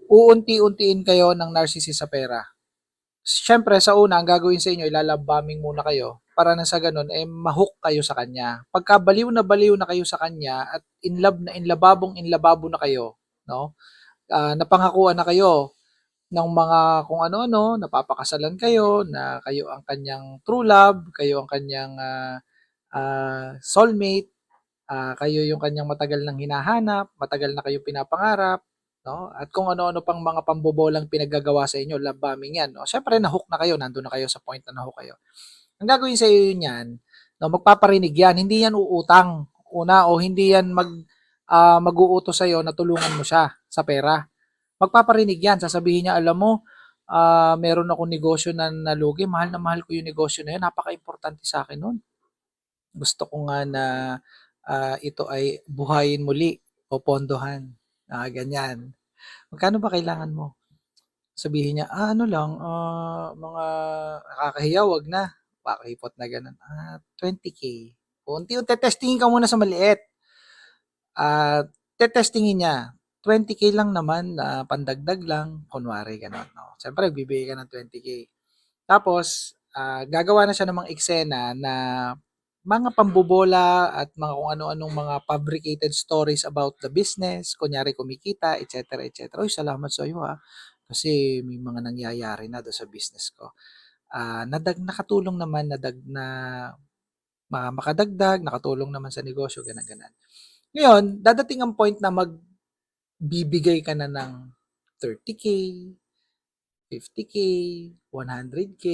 uunti-untiin kayo ng narcissist sa pera. Siyempre sa una ang gagawin sa inyo, ilalove bombing muna kayo para na sa ganun ma-hook kayo sa kanya. Pagka baliw na kayo sa kanya at in lababo na kayo, no? Napangakuan na kayo ng mga kung ano-ano, napapakasalan kayo na kayo ang kanyang true love, kayo ang kanyang soulmate, kayo yung kanyang matagal nang hinahanap, matagal na kayo pinapangarap, no? At kung ano-ano pang mga pambobolang pinaggagawa sa inyo, love bombing yan. No? Syempre, na-hook na kayo, nandun na kayo sa point na na-hook kayo. Ang gagawin sa iyo niyan, no, magpaparinig yan, hindi yan uutang. Una, o hindi yan mag-uutos sa iyo na tulungan mo siya sa pera. Magpaparinig yan, sasabihin niya, alam mo, meron akong negosyo na nalugi, mahal na mahal ko yung negosyo na yun, napaka-importante sa akin nun. Gusto ko nga na ito ay buhayin muli o pondohan. Ganyan. Magkano ba kailangan mo? Sabihin niya, ano lang, mga nakakahiya, wag na. Pakipot na ganun. 20K. Unti-unti testingin ka muna sa maliit. Tetestingin niya. 20K lang naman, pandagdag lang, kunwari ganun. No? Siyempre, bibigay ka ng 20K. Tapos, gagawa na siya ng mga eksena na mga pambobola at mga kung ano-anong mga fabricated stories about the business, kunyari kumikita, etc. etc. Uy, salamat sa iyo ha. Kasi may mga nangyayari na do sa business ko. Nakatulong naman, makadagdag, nakatulong naman sa negosyo, ganun-ganun. Ngayon, dadating ang point na magbibigay ka na ng 30K, 50K, 100K,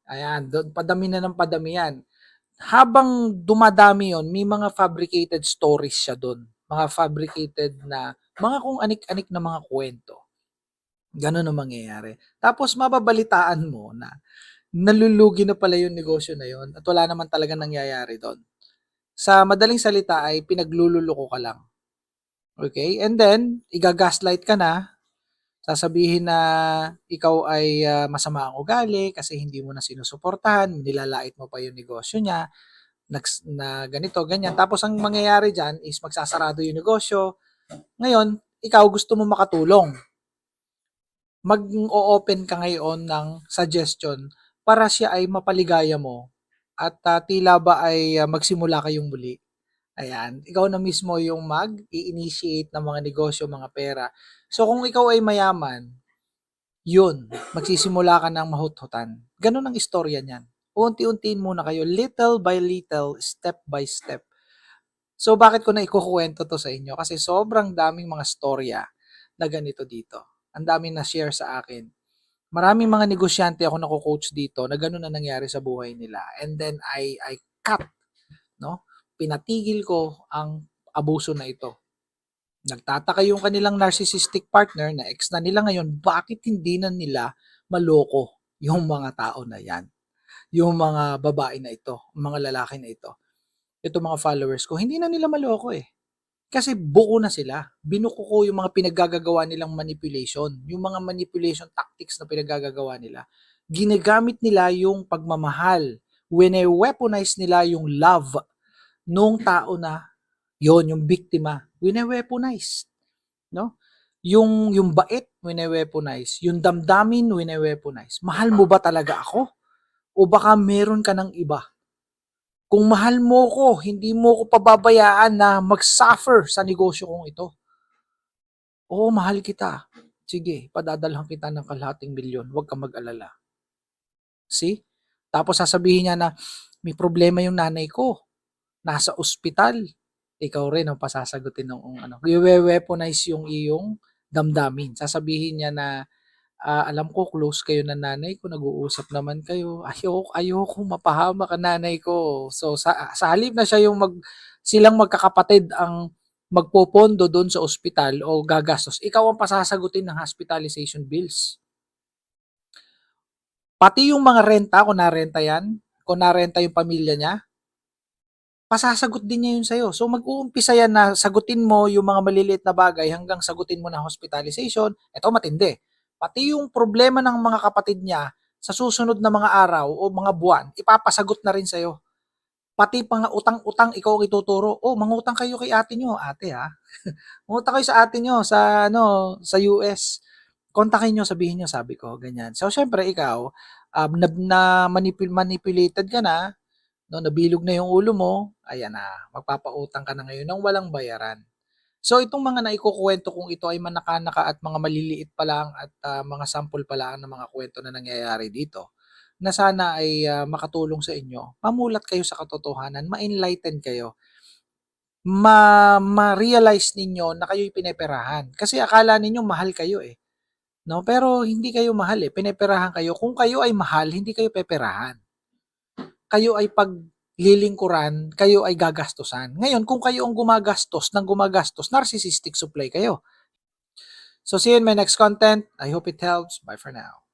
ayan, doon padami na ng padami yan. Habang dumadami yon, may mga fabricated stories siya doon. Mga fabricated na, mga kung anik-anik na mga kwento. Ganun ang mangyayari. Tapos mababalitaan mo na nalulugi na pala yung negosyo na yon at wala naman talaga nangyayari doon. Sa madaling salita ay pinaglululoko ka lang. Okay? And then, igagaslight ka na, sasabihin na ikaw ay masama ang ugali kasi hindi mo na sinusuportahan, nilalait mo pa yung negosyo niya, na ganito, ganyan. Tapos ang mangyayari dyan is magsasarado yung negosyo. Ngayon, ikaw gusto mo makatulong. Mag-o-open ka ngayon ng suggestion para siya ay mapaligaya mo at tila ba ay magsimula kayong muli. Ayan, ikaw na mismo yung mag-i-initiate ng mga negosyo, mga pera. So kung ikaw ay mayaman, yun, magsisimula ka ng mahut-hutan. Ganun ang istorya niyan. Unti-untiin muna kayo, little by little, step by step. So bakit ko na ikukuwento to sa inyo? Kasi sobrang daming mga storya na ganito dito. Ang daming na-share sa akin. Maraming mga negosyante ako nako-coach dito na ganun na nangyari sa buhay nila. And then I cut, no? Pinatigil ko ang abuso na ito. Nagtataka yung kanilang narcissistic partner na ex na nila ngayon, bakit hindi na nila maloko yung mga tao na yan? Yung mga babae na ito, mga lalaki na ito. Ito mga followers ko, hindi na nila maloko eh. Kasi buo na sila. Binuko ko yung mga pinaggagawa nilang manipulation. Yung mga manipulation tactics na pinaggagawa nila. Ginagamit nila yung pagmamahal. Wine-weaponize nila yung love nung tao na yon, yung biktima. Wine-weaponize. No? Yung bait, wine-weaponize. Yung damdamin, wine-weaponize. Mahal mo ba talaga ako? O baka meron ka ng iba? Kung mahal mo ko, hindi mo ko pababayaan na mag-suffer sa negosyo kong ito. Oo, mahal kita. Sige, padadalhan kita ng kalahating milyon. Huwag kang mag-alala. See? Tapos sasabihin niya na may problema yung nanay ko. Nasa ospital. Ikaw rin ang pasasagutin ng ano. I-weaponize yung iyong damdamin. Sasabihin niya na alam ko close kayo ng nanay ko, nag-uusap naman kayo. Ayoko mapahamak ang nanay ko. So sa halip na siya yung silang magkakapatid ang magpopondo doon sa ospital o gagastos, ikaw ang pasasagutin ng hospitalization bills. Pati yung mga renta, kung narenta yan, kung narenta yung pamilya niya, pasasagot din niya yun sa'yo. So mag-uumpisa yan na sagutin mo yung mga maliliit na bagay hanggang sagutin mo na hospitalization. Ito matindi. Pati yung problema ng mga kapatid niya sa susunod na mga araw o mga buwan, ipapasagot na rin sa'yo. Pati pa nga utang-utang, ikaw ang ituturo. Oh, mangutang kayo kay ate nyo. Ate ha? Mangutang kayo sa ate nyo sa US. kontakin niyo, sabihin niyo sabi ko, ganyan. So siyempre ikaw, manipulated ka na, no, nabilog na yung ulo mo, ayan na, magpapautang ka na ngayon ng walang bayaran. So itong mga naikukuwento kong ito ay manaka-naka at mga maliliit pa lang at mga sample pa lang ng mga kwento na nangyayari dito na sana ay makatulong sa inyo. Mamulat kayo sa katotohanan, ma-enlighten kayo, ma-realize ninyo na kayo'y pineperahan. Kasi akala ninyo mahal kayo eh. No? Pero hindi kayo mahal eh. Pineperahan kayo. Kung kayo ay mahal, hindi kayo peperahan. Kayo ay paglilingkuran, kayo ay gagastusan. Ngayon, kung kayo ang gumagastos, narcissistic supply kayo. So see you in my next content. I hope it helps. Bye for now.